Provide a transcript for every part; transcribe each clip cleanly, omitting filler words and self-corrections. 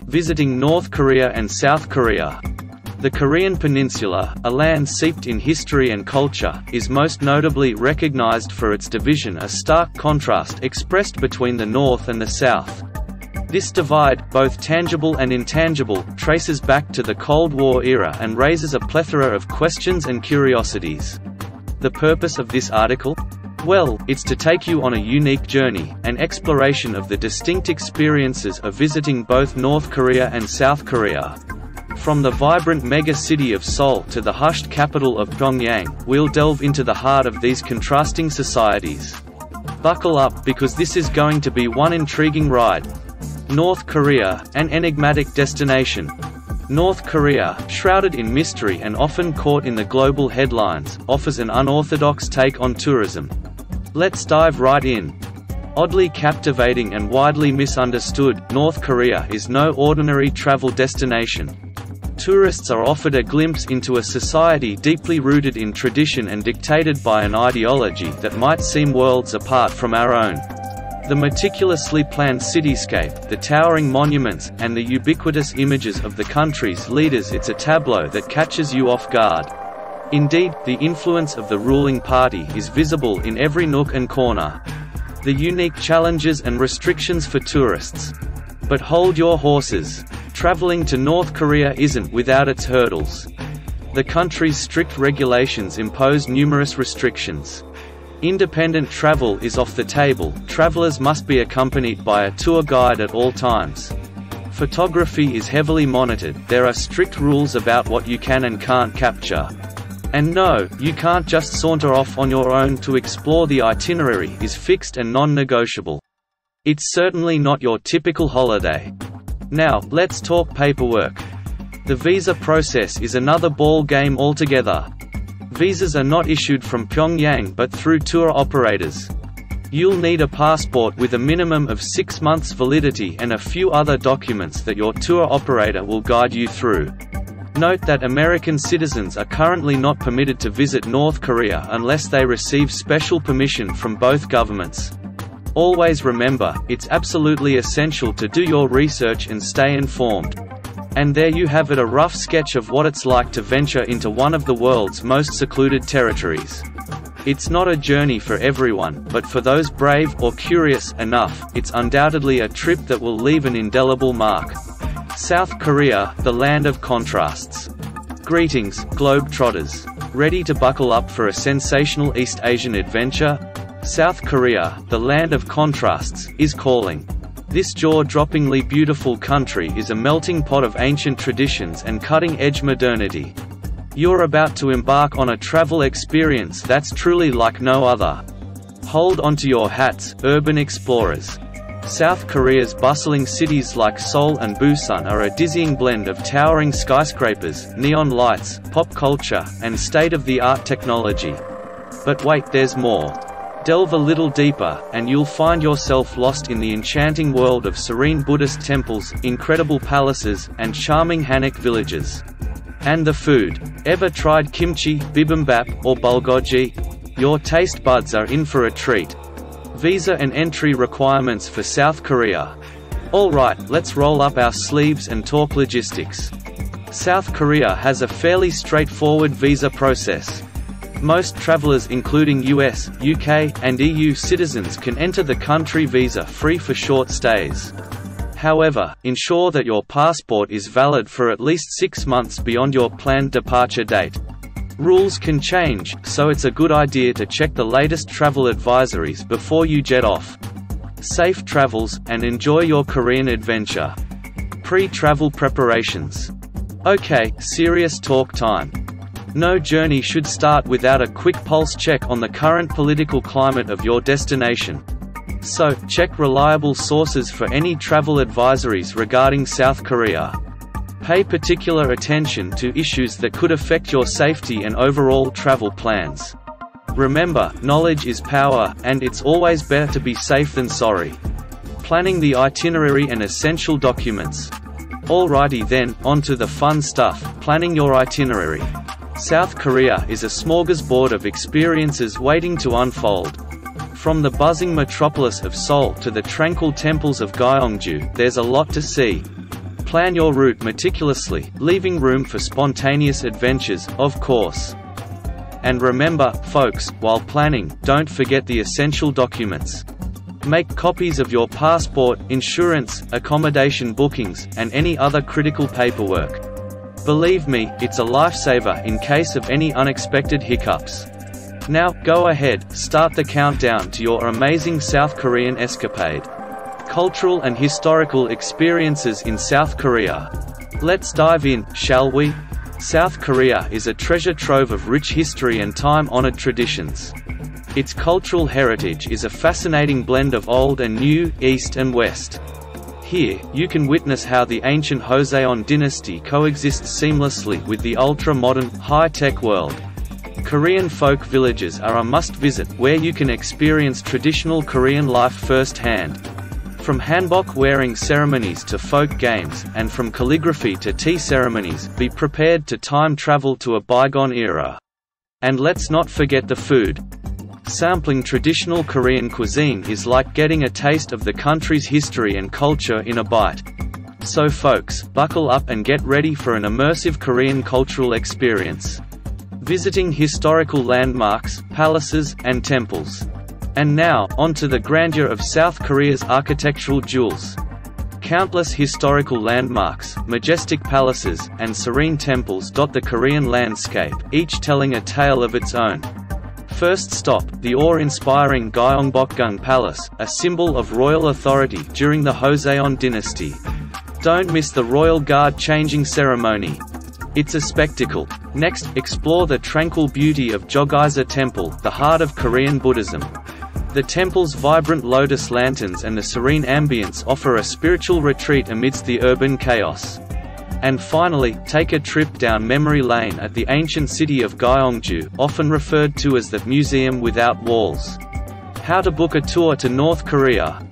Visiting North Korea and South Korea. The Korean Peninsula, a land steeped in history and culture, is most notably recognized for its division, a stark contrast expressed between the North and the South. This divide, both tangible and intangible, traces back to the Cold War era and raises a plethora of questions and curiosities. The purpose of this article? Well, it's to take you on a unique journey, an exploration of the distinct experiences of visiting both North Korea and South Korea. From the vibrant mega-city of Seoul to the hushed capital of Pyongyang, we'll delve into the heart of these contrasting societies. Buckle up, because this is going to be one intriguing ride. North Korea, an enigmatic destination. North Korea, shrouded in mystery and often caught in the global headlines, offers an unorthodox take on tourism. Let's dive right in. Oddly captivating and widely misunderstood, North Korea is no ordinary travel destination. Tourists are offered a glimpse into a society deeply rooted in tradition and dictated by an ideology that might seem worlds apart from our own. The meticulously planned cityscape, the towering monuments, and the ubiquitous images of the country's leaders, it's a tableau that catches you off guard. Indeed, the influence of the ruling party is visible in every nook and corner. The unique challenges and restrictions for tourists. But hold your horses. Traveling to North Korea isn't without its hurdles. The country's strict regulations impose numerous restrictions. Independent travel is off the table. Travelers must be accompanied by a tour guide at all times. Photography is heavily monitored. There are strict rules about what you can and can't capture. And no, you can't just saunter off on your own. To explore, the itinerary is fixed and non-negotiable. It's certainly not your typical holiday. Now, let's talk paperwork. The visa process is another ball game altogether. Visas are not issued from Pyongyang but through tour operators. You'll need a passport with a minimum of 6 months validity and a few other documents that your tour operator will guide you through. Note that American citizens are currently not permitted to visit North Korea unless they receive special permission from both governments. Always remember, it's absolutely essential to do your research and stay informed. And there you have it, a rough sketch of what it's like to venture into one of the world's most secluded territories. It's not a journey for everyone, but for those brave or curious enough, it's undoubtedly a trip that will leave an indelible mark. South Korea, the land of contrasts. Greetings, Globetrotters. Ready to buckle up for a sensational East Asian adventure? South Korea, the land of contrasts, is calling. This jaw-droppingly beautiful country is a melting pot of ancient traditions and cutting-edge modernity. You're about to embark on a travel experience that's truly like no other. Hold onto your hats, urban explorers. South Korea's bustling cities like Seoul and Busan are a dizzying blend of towering skyscrapers, neon lights, pop culture, and state-of-the-art technology. But wait, there's more. Delve a little deeper, and you'll find yourself lost in the enchanting world of serene Buddhist temples, incredible palaces, and charming Hanok villages. And the food. Ever tried kimchi, bibimbap, or bulgogi? Your taste buds are in for a treat. Visa and entry requirements for South Korea. Alright, let's roll up our sleeves and talk logistics. South Korea has a fairly straightforward visa process. Most travelers, including US, UK, and EU citizens, can enter the country visa-free for short stays. However, ensure that your passport is valid for at least 6 months beyond your planned departure date. Rules can change, so it's a good idea to check the latest travel advisories before you jet off. Safe travels, and enjoy your Korean adventure. Pre-travel preparations. Okay, serious talk time. No journey should start without a quick pulse check on the current political climate of your destination. So, check reliable sources for any travel advisories regarding South Korea. Pay particular attention to issues that could affect your safety and overall travel plans. Remember, knowledge is power, and it's always better to be safe than sorry. Planning the itinerary and essential documents. Alrighty then, on to the fun stuff, planning your itinerary. South Korea is a smorgasbord of experiences waiting to unfold. From the buzzing metropolis of Seoul to the tranquil temples of Gyeongju, there's a lot to see. Plan your route meticulously, leaving room for spontaneous adventures, of course. And remember, folks, while planning, don't forget the essential documents. Make copies of your passport, insurance, accommodation bookings, and any other critical paperwork. Believe me, it's a lifesaver in case of any unexpected hiccups. Now, go ahead, start the countdown to your amazing South Korean escapade. Cultural and historical experiences in South Korea. Let's dive in, shall we? South Korea is a treasure trove of rich history and time-honored traditions. Its cultural heritage is a fascinating blend of old and new, east and west. Here, you can witness how the ancient Joseon dynasty coexists seamlessly with the ultra-modern, high-tech world. Korean folk villages are a must-visit, where you can experience traditional Korean life firsthand. From hanbok-wearing ceremonies to folk games, and from calligraphy to tea ceremonies, be prepared to time travel to a bygone era. And let's not forget the food. Sampling traditional Korean cuisine is like getting a taste of the country's history and culture in a bite. So folks, buckle up and get ready for an immersive Korean cultural experience. Visiting historical landmarks, palaces, and temples. And now, onto the grandeur of South Korea's architectural jewels. Countless historical landmarks, majestic palaces, and serene temples dot the Korean landscape, each telling a tale of its own. First stop, the awe-inspiring Gyeongbokgung Palace, a symbol of royal authority during the Joseon dynasty. Don't miss the royal guard changing ceremony. It's a spectacle. Next, explore the tranquil beauty of Jogisa Temple, the heart of Korean Buddhism. The temple's vibrant lotus lanterns and the serene ambience offer a spiritual retreat amidst the urban chaos. And finally, take a trip down memory lane at the ancient city of Gyeongju, often referred to as the Museum Without Walls. How to book a tour to North Korea?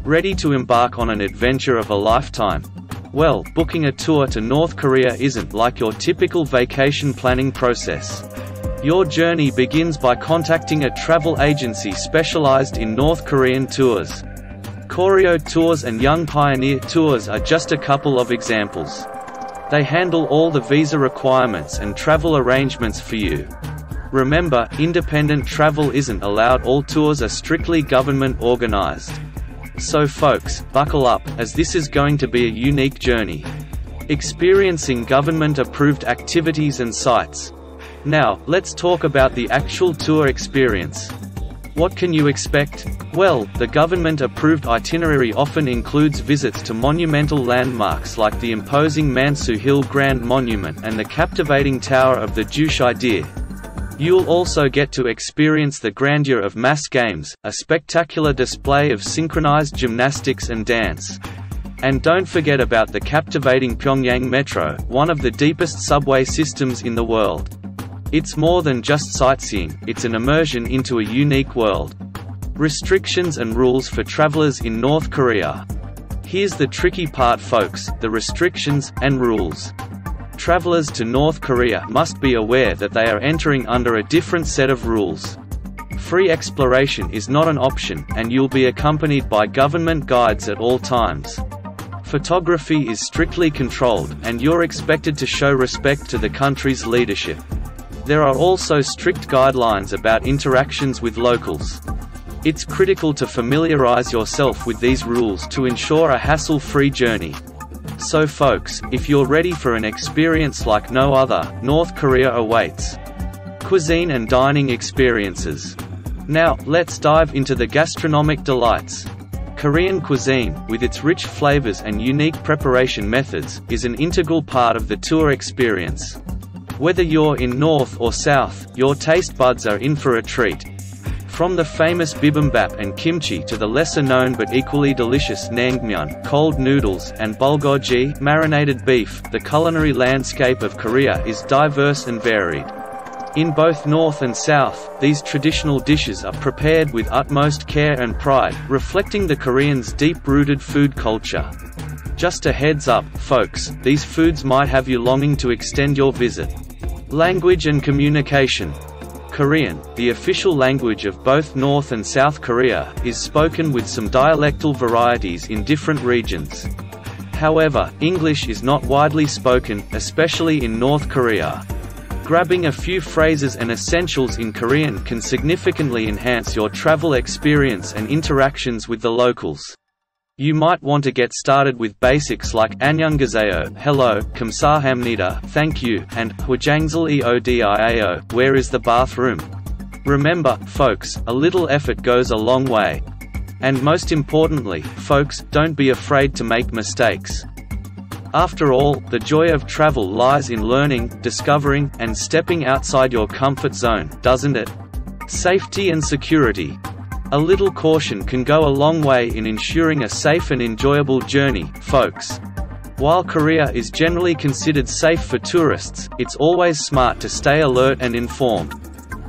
Ready to embark on an adventure of a lifetime? Well, booking a tour to North Korea isn't like your typical vacation planning process. Your journey begins by contacting a travel agency specialized in North Korean tours. Koryo Tours and Young Pioneer Tours are just a couple of examples. They handle all the visa requirements and travel arrangements for you. Remember, independent travel isn't allowed. All tours are strictly government organized. So folks, buckle up, as this is going to be a unique journey. Experiencing government-approved activities and sites. Now, let's talk about the actual tour experience. What can you expect? Well, the government-approved itinerary often includes visits to monumental landmarks like the imposing Mansu Hill Grand Monument and the captivating Tower of the Jushai Deer. You'll also get to experience the grandeur of mass games, a spectacular display of synchronized gymnastics and dance. And don't forget about the captivating Pyongyang Metro, one of the deepest subway systems in the world. It's more than just sightseeing, it's an immersion into a unique world. Restrictions and rules for travelers in North Korea. Here's the tricky part folks, the restrictions and rules. Travelers to North Korea must be aware that they are entering under a different set of rules. Free exploration is not an option, and you'll be accompanied by government guides at all times. Photography is strictly controlled, and you're expected to show respect to the country's leadership. There are also strict guidelines about interactions with locals. It's critical to familiarize yourself with these rules to ensure a hassle-free journey. So folks, if you're ready for an experience like no other, North Korea awaits. Cuisine and dining experiences. Now, let's dive into the gastronomic delights. Korean cuisine, with its rich flavors and unique preparation methods, is an integral part of the tour experience. Whether you're in North or South, your taste buds are in for a treat. From the famous bibimbap and kimchi to the lesser-known but equally delicious naengmyeon, cold noodles, and bulgogi, marinated beef, the culinary landscape of Korea is diverse and varied. In both North and South, these traditional dishes are prepared with utmost care and pride, reflecting the Koreans' deep-rooted food culture. Just a heads up, folks, these foods might have you longing to extend your visit. Language and communication. Korean, the official language of both North and South Korea, is spoken with some dialectal varieties in different regions. However, English is not widely spoken, especially in North Korea. Grabbing a few phrases and essentials in Korean can significantly enhance your travel experience and interactions with the locals. You might want to get started with basics like 안녕하세요, hello, 감사합니다, thank you, and 화장실 어디예요, where is the bathroom? Remember, folks, a little effort goes a long way. And most importantly, folks, don't be afraid to make mistakes. After all, the joy of travel lies in learning, discovering, and stepping outside your comfort zone, doesn't it? Safety and security. A little caution can go a long way in ensuring a safe and enjoyable journey, folks. While Korea is generally considered safe for tourists, it's always smart to stay alert and informed.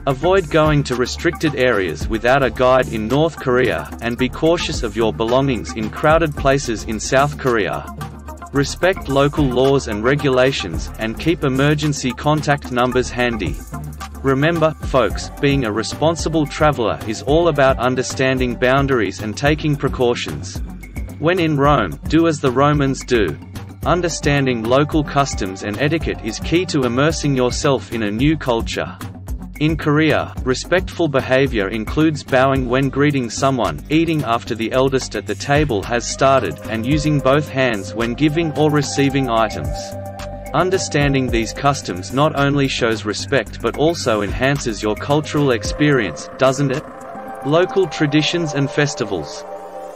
Avoid going to restricted areas without a guide in North Korea, and be cautious of your belongings in crowded places in South Korea. Respect local laws and regulations, and keep emergency contact numbers handy. Remember, folks, being a responsible traveler is all about understanding boundaries and taking precautions. When in Rome, do as the Romans do. Understanding local customs and etiquette is key to immersing yourself in a new culture. In Korea, respectful behavior includes bowing when greeting someone, eating after the eldest at the table has started, and using both hands when giving or receiving items. Understanding these customs not only shows respect but also enhances your cultural experience, doesn't it? Local traditions and festivals.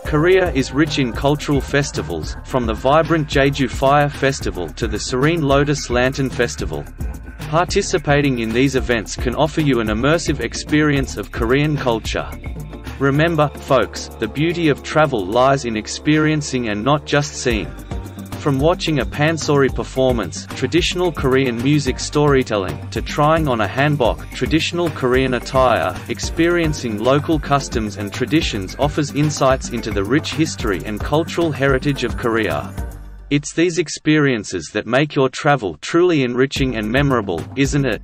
Korea is rich in cultural festivals, from the vibrant Jeju Fire Festival to the serene Lotus Lantern Festival. Participating in these events can offer you an immersive experience of Korean culture. Remember, folks, the beauty of travel lies in experiencing and not just seeing. From watching a pansori performance, traditional Korean music storytelling, to trying on a hanbok, traditional Korean attire, experiencing local customs and traditions offers insights into the rich history and cultural heritage of Korea. It's these experiences that make your travel truly enriching and memorable, isn't it?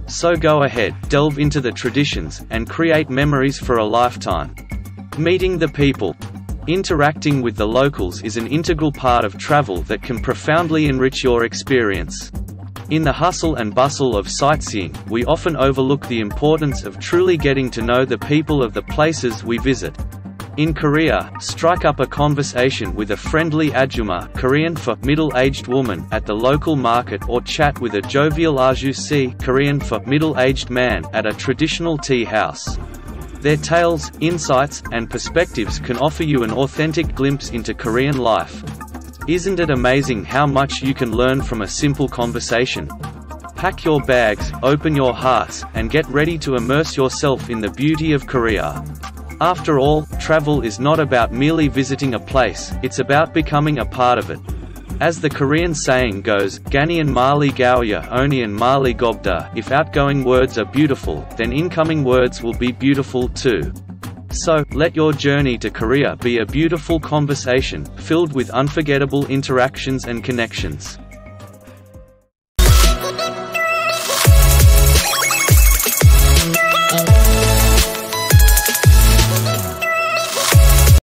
So go ahead, delve into the traditions, and create memories for a lifetime. Meeting the people. Interacting with the locals is an integral part of travel that can profoundly enrich your experience. In the hustle and bustle of sightseeing, we often overlook the importance of truly getting to know the people of the places we visit. In Korea, strike up a conversation with a friendly ajumma, Korean for middle-aged woman, at the local market, or chat with a jovial ajusi, Korean for middle-aged man, at a traditional tea house. Their tales, insights, and perspectives can offer you an authentic glimpse into Korean life. Isn't it amazing how much you can learn from a simple conversation? Pack your bags, open your hearts, and get ready to immerse yourself in the beauty of Korea. After all, travel is not about merely visiting a place, it's about becoming a part of it. As the Korean saying goes, "Ganian mali gauya onian mali gobda." If outgoing words are beautiful, then incoming words will be beautiful too. So, let your journey to Korea be a beautiful conversation, filled with unforgettable interactions and connections.